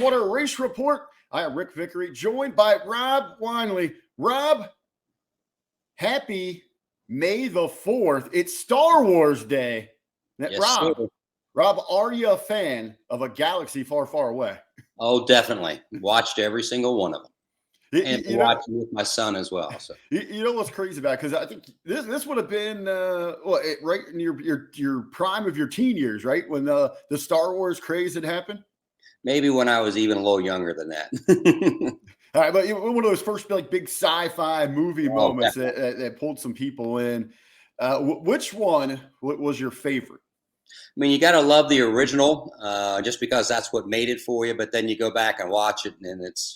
Edgewater Race Report. I am Rick Vickery, joined by Rob Winley. Rob, happy May the 4th. It's Star Wars Day. Yes, Rob, are you a fan of A Galaxy Far, Far Away? Oh, definitely. Watched every single one of them. And watching with my son as well. So you know what's crazy about it? Because I think this would have been right in your prime of your teen years, right? When the Star Wars craze had happened. Maybe when I was even a little younger than that. All right, but one of those first big sci-fi movie moments that pulled some people in. Which one was your favorite? I mean, you got to love the original just because that's what made it for you. But then you go back and watch it, and it's,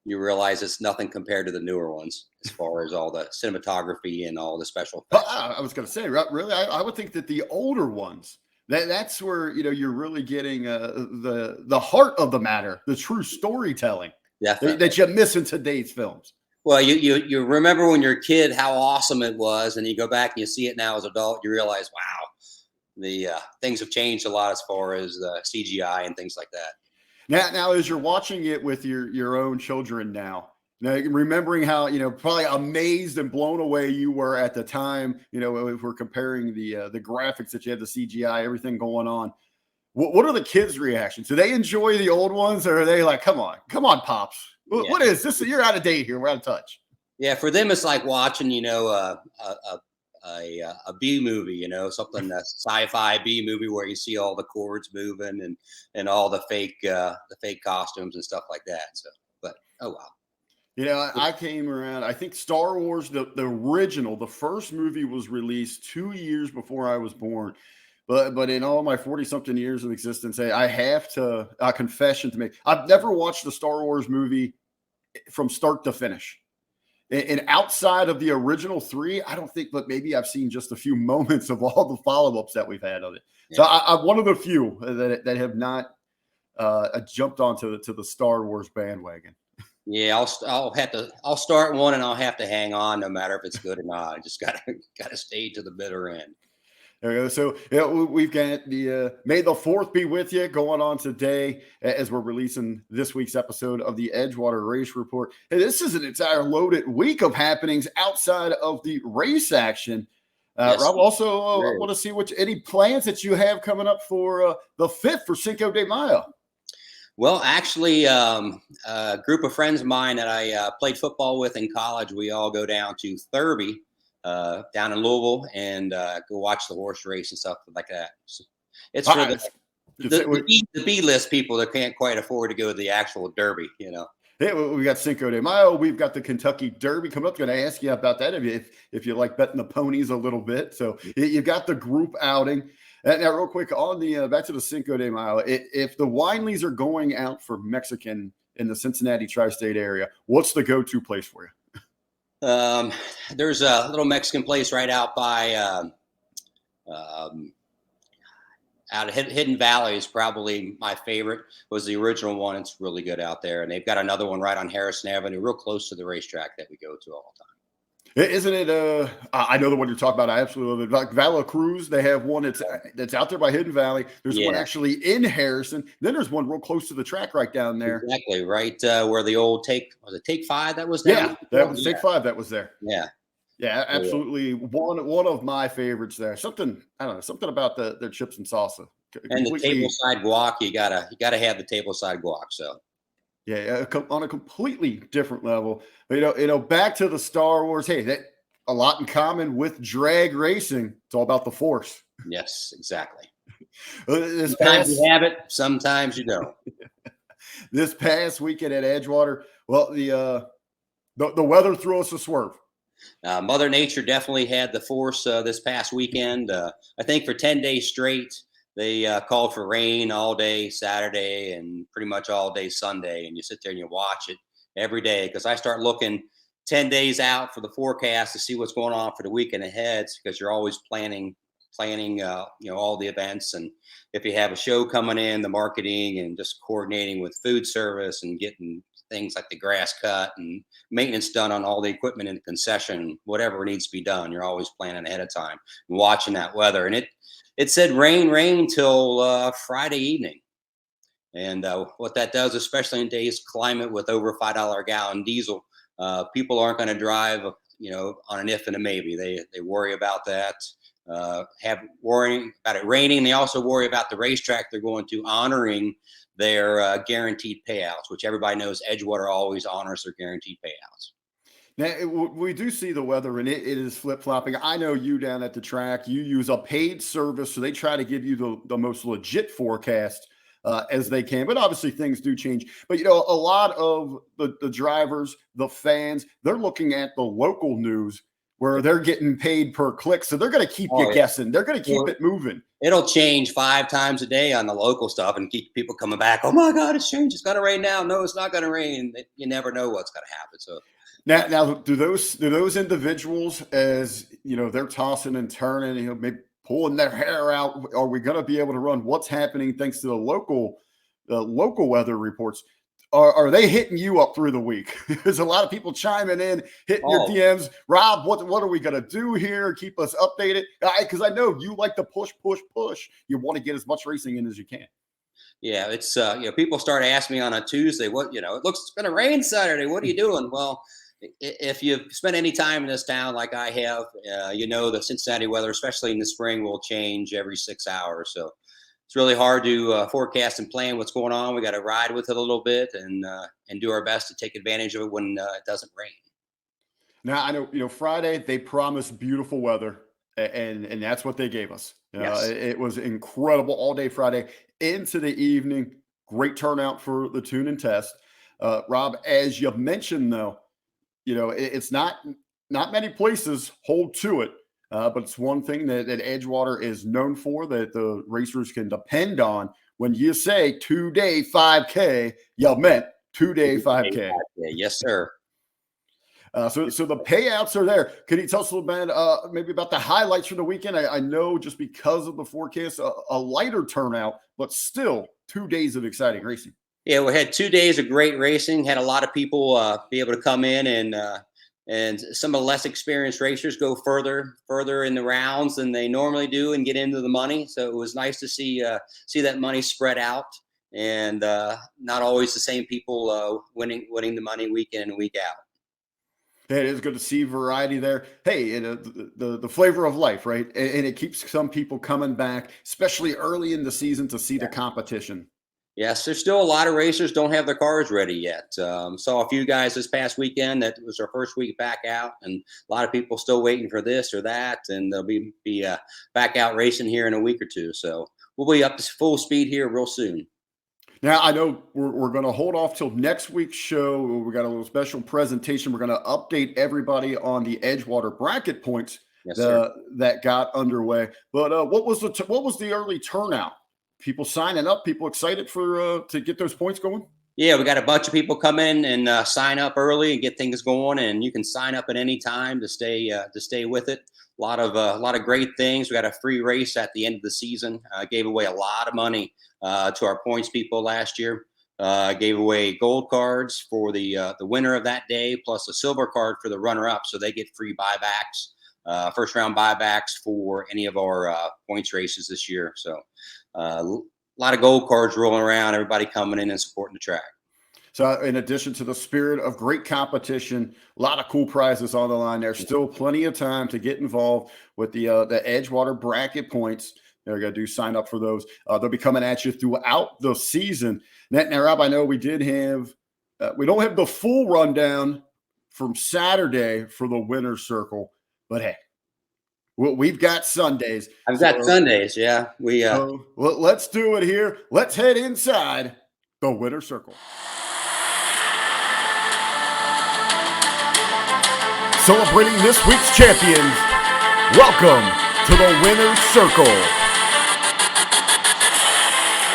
you realize it's nothing compared to the newer ones as far as all the cinematography and all the special effects. I was going to say, really, I would think that the older ones, that's where you're really getting the heart of the matter, the true storytelling that you miss in today's films. Well, you remember when you're a kid how awesome it was, and you go back and you see it now as an adult, you realize, wow, the things have changed a lot as far as CGI and things like that. Now, as you're watching it with your own children now, remembering how probably amazed and blown away you were at the time, if we're comparing the graphics that you had, the CGI, everything going on. What are the kids' reactions? Do they enjoy the old ones, or are they like, come on, pops? What is this? You're out of date here. We're out of touch. Yeah, for them, it's like watching, a B movie, something that's sci-fi B movie where you see all the cords moving and all the fake costumes and stuff like that. So, but oh wow. I came around. I think Star Wars, the original, the first movie was released 2 years before I was born. But in all my 40-something years of existence, I have a confession to make. I've never watched a Star Wars movie from start to finish. And outside of the original 3, I don't think, but maybe I've seen just a few moments of all the follow-ups that we've had of it. Yeah. So I'm one of the few that have not jumped onto the Star Wars bandwagon. Yeah, I'll start one and I'll have to hang on no matter if it's good or not. I just gotta stay to the bitter end. There we go. So we've got the May the 4th be with you going on today as we're releasing this week's episode of the Edgewater Race Report. And this is an entire loaded week of happenings outside of the race action. Yes, Rob, also I want to see any plans that you have coming up for the 5th for Cinco de Mayo. Well, actually, a group of friends of mine that I played football with in college, we all go down to Thurby. Down in Louisville and go watch the horse race and stuff like that. So it's for the B-list people that can't quite afford to go to the actual Derby, Hey, we got Cinco de Mayo. We've got the Kentucky Derby coming up. Going to ask you about that if you like betting the ponies a little bit. So you've got the group outing. Now, real quick, on the back to the Cinco de Mayo, if the Winleys are going out for Mexican in the Cincinnati tri-state area, what's the go-to place for you? There's a little Mexican place right out by out of Hidden Valley is probably my favorite. Was the original one. It's really good out there, and they've got another one right on Harrison Avenue, real close to the racetrack that we go to all the time. Isn't it? I know the one you're talking about. I absolutely love it. Like Vala Cruz, they have one that's out there by Hidden Valley. There's one actually in Harrison. Then there's one real close to the track right down there. Exactly, right where the old Take 5 that was there? Yeah, that was Take 5 that was there. Yeah, absolutely. One of my favorites there. Something, I don't know, something about their chips and salsa. And the tableside guac, you gotta have the tableside guac. So. Yeah, on a completely different level. But, back to the Star Wars. Hey, that a lot in common with drag racing. It's all about the Force. Yes, exactly. Sometimes you have it, sometimes you don't. This past weekend at Edgewater, well, the weather threw us a swerve. Mother Nature definitely had the force this past weekend. I think for 10 days straight. They called for rain all day Saturday and pretty much all day Sunday. And you sit there and you watch it every day because I start looking 10 days out for the forecast to see what's going on for the weekend ahead because you're always planning all the events. And if you have a show coming in, the marketing and just coordinating with food service and getting things like the grass cut and maintenance done on all the equipment in the concession, whatever needs to be done, you're always planning ahead of time and watching that weather. And it said rain till Friday evening. And what that does, especially in today's climate with over $5 a gallon diesel, people aren't going to drive, on an if and a maybe. They worry about that. Have worrying about it raining. They also worry about the racetrack they're going to, honoring their guaranteed payouts, which everybody knows Edgewater always honors their guaranteed payouts. Now, we do see the weather, and it is flip-flopping. I know you down at the track, you use a paid service, so they try to give you the most legit forecast as they can. But obviously, things do change. But, a lot of the drivers, the fans, they're looking at the local news where they're getting paid per click. So they're going to keep you guessing. They're going to keep it moving. It'll change 5 times a day on the local stuff and keep people coming back. Oh, my God, it's changed. It's going to rain now. No, it's not going to rain. You never know what's going to happen. So Now, do those individuals, as they're tossing and turning, maybe pulling their hair out, are we going to be able to run? What's happening thanks to the local weather reports? Are they hitting you up through the week? There's a lot of people chiming in, hitting your DMs. Rob, what are we going to do here? Keep us updated, because I know you like to push. You want to get as much racing in as you can. Yeah, it's people start asking me on a Tuesday, it looks it's going to rain Saturday. What are you doing? Well, if you've spent any time in this town like I have, the Cincinnati weather, especially in the spring, will change every 6 hours. So it's really hard to forecast and plan what's going on. We got to ride with it a little bit and do our best to take advantage of it when it doesn't rain. Now, I know, Friday they promised beautiful weather, and that's what they gave us. Yes. It was incredible all day Friday into the evening. Great turnout for the tune and test. Rob, as you mentioned, though, it's not many places hold to it, but it's one thing that Edgewater is known for, that the racers can depend on. When you say 2-day 5K, you meant 2-day 5K. Yes, sir. So the payouts are there. Could you tell us a little bit, maybe about the highlights from the weekend? I know just because of the forecast, a lighter turnout, but still 2 days of exciting racing. Yeah, we had 2 days of great racing. Had a lot of people be able to come in, and some of the less experienced racers go further in the rounds than they normally do and get into the money. So it was nice to see that money spread out, and not always the same people winning the money week in and week out. It is good to see variety there. Hey, the flavor of life, right? And it keeps some people coming back, especially early in the season, to see the competition. Yes, there's still a lot of racers don't have their cars ready yet. Saw a few guys this past weekend that was their first week back out, and a lot of people still waiting for this or that, and they'll be back out racing here in a week or two. So we'll be up to full speed here real soon. Now, I know we're going to hold off till next week's show. We got a little special presentation. We're going to update everybody on the Edgewater bracket points that got underway. But what was the early turnout? People signing up, people excited to get those points going? Yeah, we got a bunch of people come in and sign up early and get things going, and you can sign up at any time to stay with it. A lot of great things. We got a free race at the end of the season. Gave away a lot of money to our points people last year. Gave away gold cards for the winner of that day, plus a silver card for the runner-up, so they get free buybacks, first round buybacks for any of our points races this year. So a lot of gold cards rolling around, everybody coming in and supporting the track. So in addition to the spirit of great competition, a lot of cool prizes on the line. There's still plenty of time to get involved with the Edgewater bracket points. They're going to do sign up for those. They'll be coming at you throughout the season. Now, Rob, I know we don't have the full rundown from Saturday for the winner's circle, but hey, we've got Sundays. I've got Sundays, yeah. Let's do it here. Let's head inside the winner's circle. Celebrating this week's champions, welcome to the winner's circle.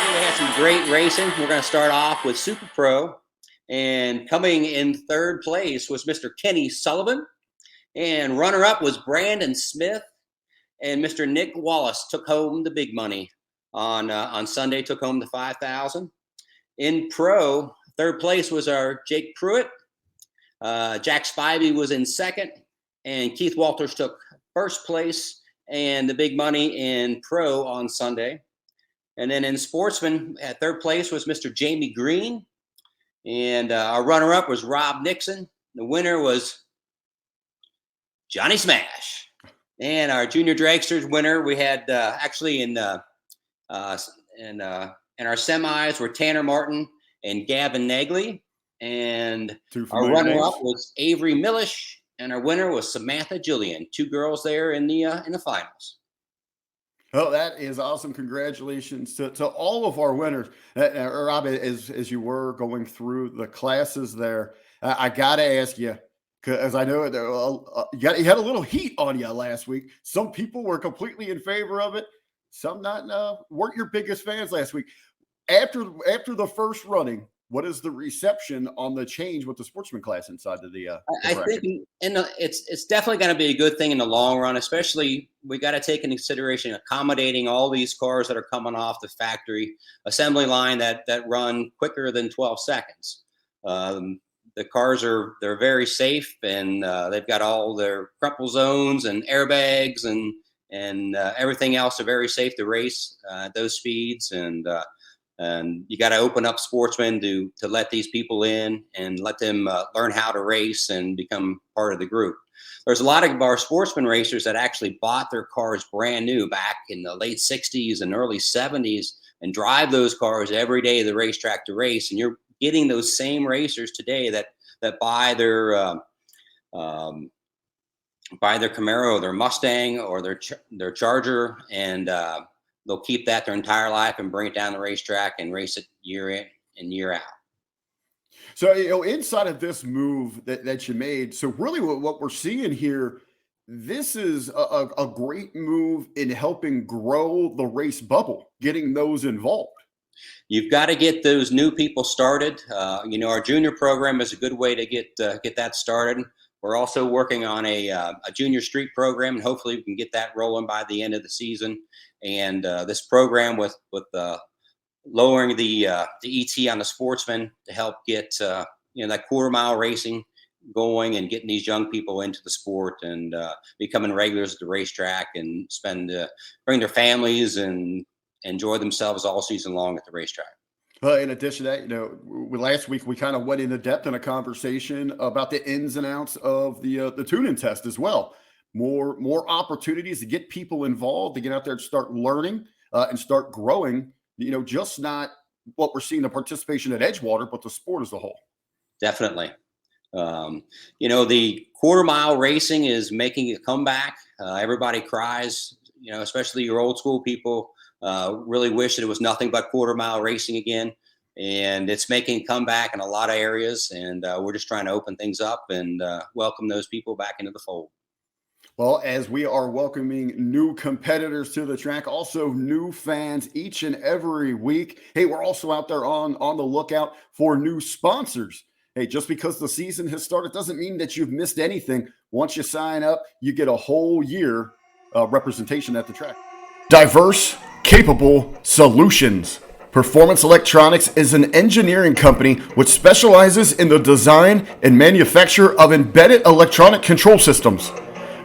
We had some great racing. We're going to start off with Super Pro, and coming in third place was Mr. Kenny Sullivan, and runner-up was Brandon Smith. And Mr. Nick Wallace took home the big money on Sunday, took home the $5,000. In pro, third place was our Jake Pruitt. Jack Spivey was in second, and Keith Walters took first place and the big money in pro on Sunday. And then in sportsman, at third place was Mr. Jamie Green. And our runner-up was Rob Nixon. The winner was Johnny Smash. And our junior dragsters winner, we had actually in our semis were Tanner Martin and Gavin Nagley. And our runner-up was Avery Millish. And our winner was Samantha Julian. 2 girls there in the finals. Oh, that is awesome. Congratulations to all of our winners. Rob, as you were going through the classes there, I got to ask you, because I know you had a little heat on you last week. Some people were completely in favor of it. Some weren't your biggest fans last week. After the first running, what is the reception on the change with the sportsman class inside of the I think it's definitely going to be a good thing in the long run, especially we got to take into consideration accommodating all these cars that are coming off the factory assembly line that run quicker than 12 seconds. The cars they're very safe, and they've got all their crumple zones and airbags and everything else are very safe to race at those speeds. And you got to open up sportsmen to let these people in and let them learn how to race and become part of the group. There's a lot of our sportsman racers that actually bought their cars brand new back in the late 60s and early 70s and drive those cars every day to the racetrack to race. And you're getting those same racers today that buy their Camaro, their Mustang, or their Charger, and they'll keep that their entire life and bring it down the racetrack and race it year in and year out. So, inside of this move that you made, so really what we're seeing here, this is a great move in helping grow the race bubble, getting those involved. You've got to get those new people started. Our junior program is a good way to get that started. We're also working on a junior street program, and hopefully we can get that rolling by the end of the season. And this program with lowering the ET on the sportsman to help get that quarter-mile racing going and getting these young people into the sport and becoming regulars at the racetrack and bring their families and enjoy themselves all season long at the racetrack. In addition to that, last week we kind of went into depth in a conversation about the ins and outs of the tune-in test as well. More opportunities to get people involved, to get out there and start learning and start growing. Just not what we're seeing the participation at Edgewater, but the sport as a whole. Definitely. The quarter-mile racing is making a comeback. Everybody cries, especially your old school people. Really wish that it was nothing but quarter-mile racing again, and it's making a comeback in a lot of areas, and we're just trying to open things up and welcome those people back into the fold. Well, as we are welcoming new competitors to the track, also new fans each and every week. Hey, we're also out there on the lookout for new sponsors. Hey, just because the season has started doesn't mean that you've missed anything. Once you sign up, you get a whole year representation at the track. Diverse, capable solutions. Performance Electronics is an engineering company which specializes in the design and manufacture of embedded electronic control systems.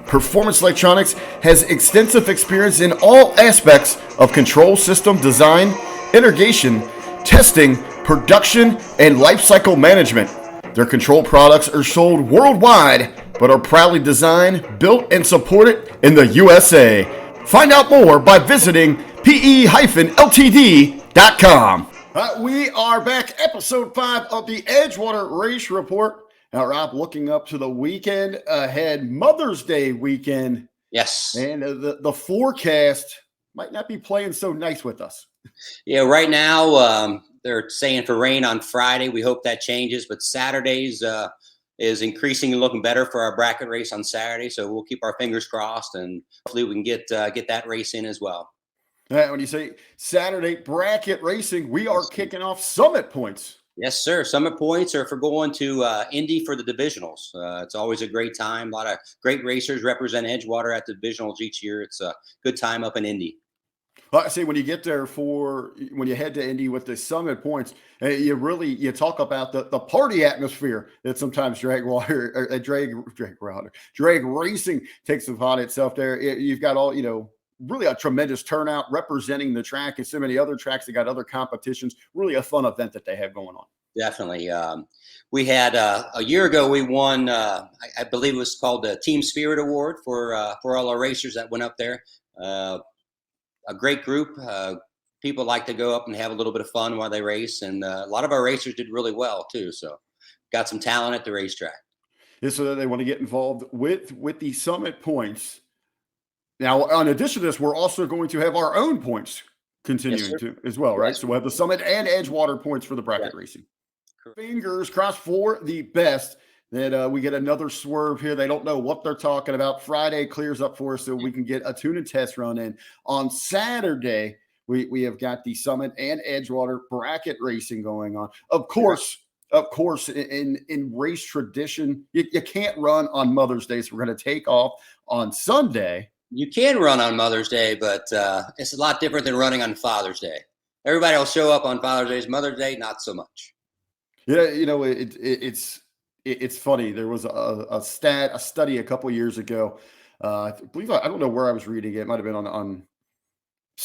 Performance Electronics has extensive experience in all aspects of control system design, integration, testing, production, and lifecycle management. Their control products are sold worldwide, but are proudly designed, built, and supported in the USA. Find out more by visiting pe-ltd.com. We are back, episode 5 of the Edgewater Race Report. Now, Rob, looking up to the weekend ahead, Mother's Day weekend. Yes. And the forecast might not be playing so nice with us. Yeah, right now they're saying for rain on Friday. We hope that changes, but Saturdays is increasingly looking better for our bracket race on Saturday. So we'll keep our fingers crossed, and hopefully we can get that race in as well. When you say Saturday bracket racing, we are kicking off Summit Points. Yes, sir. Summit Points are for going to Indy for the divisionals. It's always a great time. A lot of great racers represent Edgewater at the divisionals each year. It's a good time up in Indy. I say when you get there when you head to Indy with the Summit Points, you talk about the party atmosphere that sometimes drag racing takes upon itself there. You've got all, really a tremendous turnout representing the track and so many other tracks that got other competitions. Really a fun event that they have going on. Definitely. We had a year ago, we won, I believe it was called the Team Spirit Award for all our racers that went up there. A great group. People like to go up and have a little bit of fun while they race. And a lot of our racers did really well, too. So got some talent at the racetrack. Yeah, so they want to get involved with the summit points. Now, in addition to this, we're also going to have our own points continuing to as well, right? Yes. So we'll have the summit and Edgewater points for the bracket racing. Correct. Fingers crossed for the best that we get another swerve here. They don't know what they're talking about. Friday clears up for us so we can get a tune and test run in. On Saturday, we have got the summit and Edgewater bracket racing going on. Of course, in race tradition, you can't run on Mother's Day, so we're going to take off on Sunday. You can run on Mother's Day, but it's a lot different than running on Father's Day. Everybody will show up on Father's Day. Mother's Day, not so much. Yeah, it's funny. There was a study a couple years ago. I believe I don't know where I was reading it. It might have been on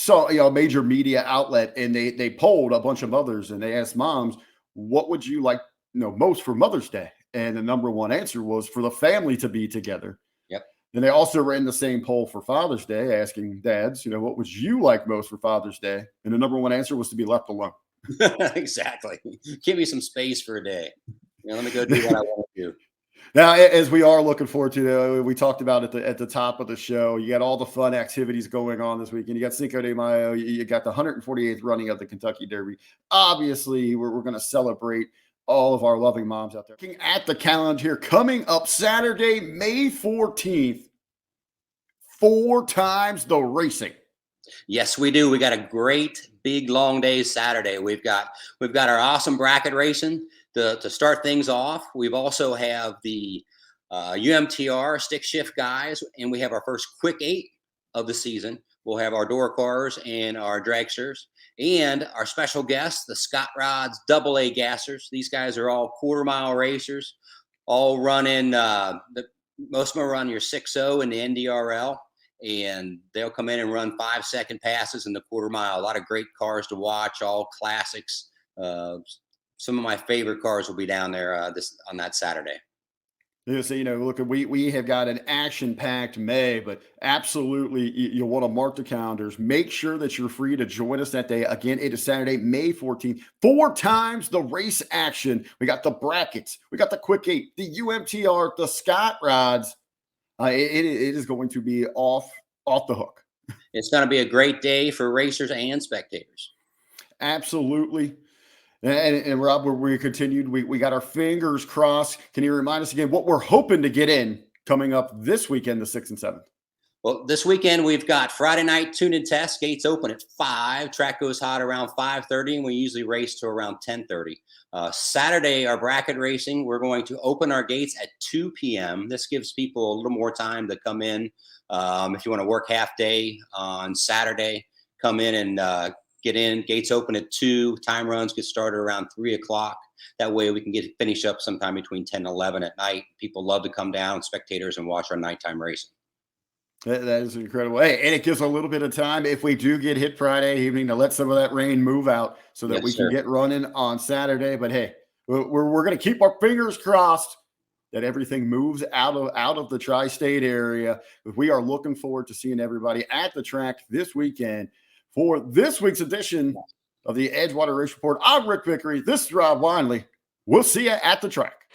a major media outlet, and they polled a bunch of mothers and they asked moms, what would you like most for Mother's Day? And the number one answer was for the family to be together. Yep. And they also ran the same poll for Father's Day, asking dads, what would you like most for Father's Day? And the number one answer was to be left alone. Exactly. Give me some space for a day. Let me go do what I want to do. Now, as we are looking forward to, we talked about at the top of the show, you got all the fun activities going on this weekend. You got Cinco de Mayo. You got the 148th running of the Kentucky Derby. Obviously, we're going to celebrate all of our loving moms out there. Looking at the calendar here, coming up Saturday, May 14th, 4 times the racing. Yes, we do. We got a great big long day Saturday. We've got our awesome bracket racing to start things off. We've also have the UMTR stick shift guys, and we have our first quick 8 of the season. We'll have our door cars and our dragsters, and our special guests, the Scott Rods AA gassers. These guys are all quarter-mile racers, all running. Most of them run your 6.0 in the NDRL, and they'll come in and run 5-second passes in the quarter-mile. A lot of great cars to watch, all classics. Some of my favorite cars will be down there on that Saturday. So, look, we have got an action-packed May, but absolutely you'll want to mark the calendars. Make sure that you're free to join us that day. Again, it is Saturday, May 14th. 4 times the race action. We got the brackets. We got the quick 8, the UMTR, the Scott Rods. It is going to be off the hook. It's going to be a great day for racers and spectators. Absolutely. And Rob, we continued. We got our fingers crossed. Can you remind us again what we're hoping to get in coming up this weekend, the 6th and 7th? Well, this weekend we've got Friday night tune and test. Gates open at 5. Track goes hot around 5:30, and we usually race to around 10:30. Saturday, our bracket racing, we're going to open our gates at 2 p.m. This gives people a little more time to come in. If you want to work half day on Saturday, come in and get in. Gates open at 2. Time runs get started around 3 o'clock. That way we can finish up sometime between 10 and 11 at night. People love to come down, spectators, and watch our nighttime racing. That is incredible. Hey, and it gives a little bit of time if we do get hit Friday evening to let some of that rain move out so that we can get running on Saturday. But hey, we're going to keep our fingers crossed that everything moves out of the tri-state area. But we are looking forward to seeing everybody at the track this weekend for this week's edition of the Edgewater Race Report. I'm Rick Vickery. This is Rob Winley. We'll see you at the track.